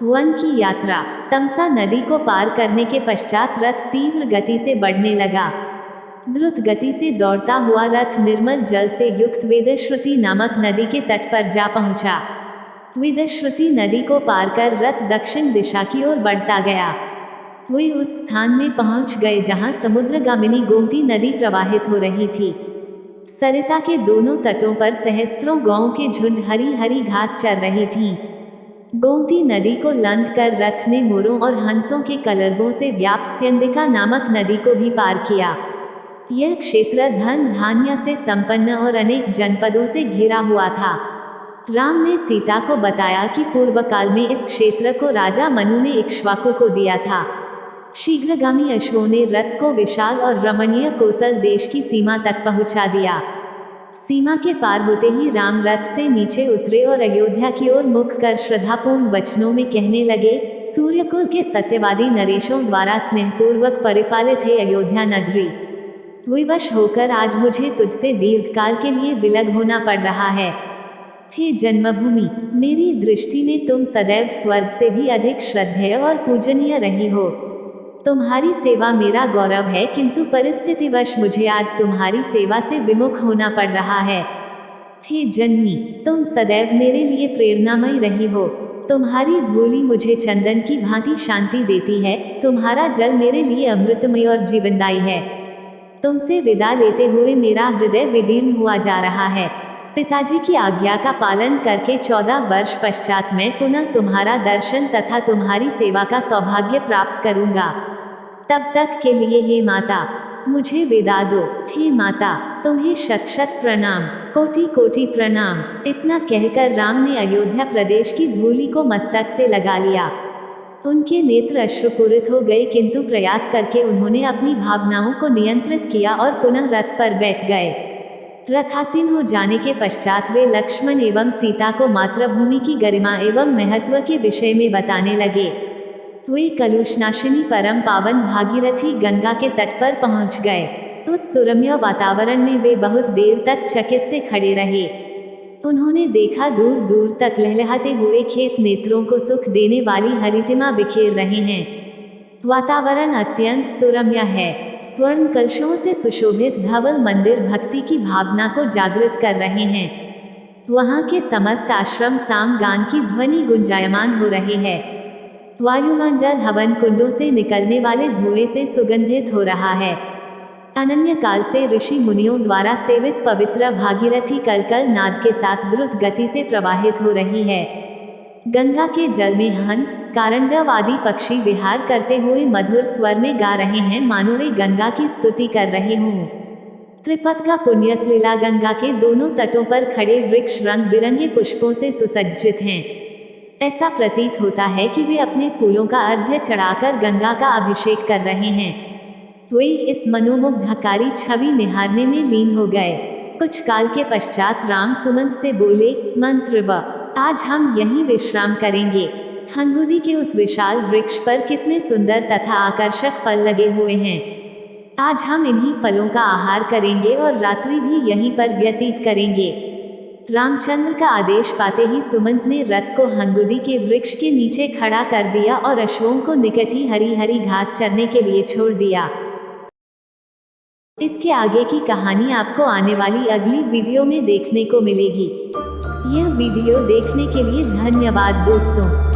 One की यात्रा। तमसा नदी को पार करने के पश्चात रथ तीव्र गति से बढ़ने लगा। द्रुत गति से दौड़ता हुआ रथ निर्मल जल से युक्त वेदश्रुति नामक नदी के तट पर जा पहुंचा। वेदश्रुति नदी को पार कर रथ दक्षिण दिशा की ओर बढ़ता गया। वे उस स्थान में पहुंच गए जहां समुद्रगामिनी गोमती नदी प्रवाहित हो रही थी। सरिता के दोनों तटों पर सहस्त्रों गौओं के झुंड हरी हरी घास चर रही थीं। गोमती नदी को लंघ कर रथ ने मोरों और हंसों के कलरवों से व्याप्त स्यंदिका नामक नदी को भी पार किया। यह क्षेत्र धन धान्य से संपन्न और अनेक जनपदों से घिरा हुआ था। राम ने सीता को बताया कि पूर्व काल में इस क्षेत्र को राजा मनु ने इक्ष्वाकु को दिया था। शीघ्रगामी अश्वों ने रथ को विशाल और रमणीय कोसल देश की सीमा तक पहुंचा दिया। सीमा के पार होते ही राम रथ से नीचे उतरे और अयोध्या की ओर मुख कर श्रद्धापूर्ण वचनों में कहने लगे, सूर्यकुल के सत्यवादी नरेशों द्वारा स्नेहपूर्वक परिपालित है अयोध्या नगरी। विवश होकर आज मुझे तुझसे दीर्घकाल के लिए विलग होना पड़ रहा है। हे जन्मभूमि, मेरी दृष्टि में तुम सदैव स्वर्ग से भी अधिक श्रद्धेय और पूजनीय रही हो। तुम्हारी सेवा मेरा गौरव है, किंतु परिस्थितिवश मुझे आज तुम्हारी सेवा से विमुख होना पड़ रहा है। हे जननी, तुम सदैव मेरे लिए प्रेरणामयी रही हो। तुम्हारी धूलि मुझे चंदन की भांति शांति देती है। तुम्हारा जल मेरे लिए अमृतमय और जीवनदायी है। तुमसे विदा लेते हुए मेरा हृदय विदीर्ण हुआ जा रहा है। पिताजी की आज्ञा का पालन करके 14 वर्ष पश्चात मैं पुनः तुम्हारा दर्शन तथा तुम्हारी सेवा का सौभाग्य प्राप्त करूंगा। तब तक के लिए हे माता, मुझे विदा दो। हे माता, तुम्हें शत शत प्रणाम, कोटि कोटि प्रणाम। इतना कहकर राम ने अयोध्या प्रदेश की धूलि को मस्तक से लगा लिया। उनके नेत्र अश्रुपूरित हो गए, किंतु प्रयास करके उन्होंने अपनी भावनाओं को नियंत्रित किया और पुनः रथ पर बैठ गए। रथासीन हो जाने के पश्चात वे लक्ष्मण एवं सीता को मातृभूमि की गरिमा एवं महत्व के विषय में बताने लगे। वे कलुषनाशिनी परम पावन भागीरथी गंगा के तट पर पहुंच गए। उस सुरम्य वातावरण में वे बहुत देर तक चकित से खड़े रहे। उन्होंने देखा दूर दूर तक लहलहाते हुए खेत नेत्रों को सुख देने वाली हरितिमा बिखेर रहे हैं। वातावरण अत्यंत सुरम्य है। स्वर्ण कलशों से सुशोभित धवल मंदिर भक्ति की भावना को जागृत कर रहे हैं। वहां के समस्त आश्रम साम गान की ध्वनि गुंजायमान हो रही है। वायुमंडल हवन कुंडों से निकलने वाले धुएं से सुगंधित हो रहा है। अनन्य काल से ऋषि मुनियों द्वारा सेवित पवित्र भागीरथी कलकल नाद के साथ द्रुत गति से प्रवाहित हो रही है। गंगा के जल में हंस, कारंडव आदि पक्षी विहार करते हुए मधुर स्वर में गा रहे हैं, मानो वे गंगा की स्तुति कर रहे हों। त्रिपथ का पुण्यसलीला गंगा के दोनों तटों पर खड़े वृक्ष रंग बिरंगे पुष्पों से सुसज्जित हैं। ऐसा प्रतीत होता है कि वे अपने फूलों का अर्घ्य चढ़ाकर गंगा का अभिषेक कर रहे हैं। वे इस मनोमुग्धकारी छवि निहारने में लीन हो गए। कुछ काल के पश्चात राम सुमंत से बोले, मंत्रव, आज हम यहीं विश्राम करेंगे। हंगुदी के उस विशाल वृक्ष पर कितने सुंदर तथा आकर्षक फल लगे हुए हैं। आज हम इन्हीं फलों का आहार करेंगे और रात्रि भी यहीं पर व्यतीत करेंगे। रामचंद्र का आदेश पाते ही सुमंत ने रथ को हंगुदी के वृक्ष के नीचे खड़ा कर दिया और अश्वों को निकट ही हरी हरी घास चरने के लिए छोड़ दिया। इसके आगे की कहानी आपको आने वाली अगली वीडियो में देखने को मिलेगी। यह वीडियो देखने के लिए धन्यवाद दोस्तों।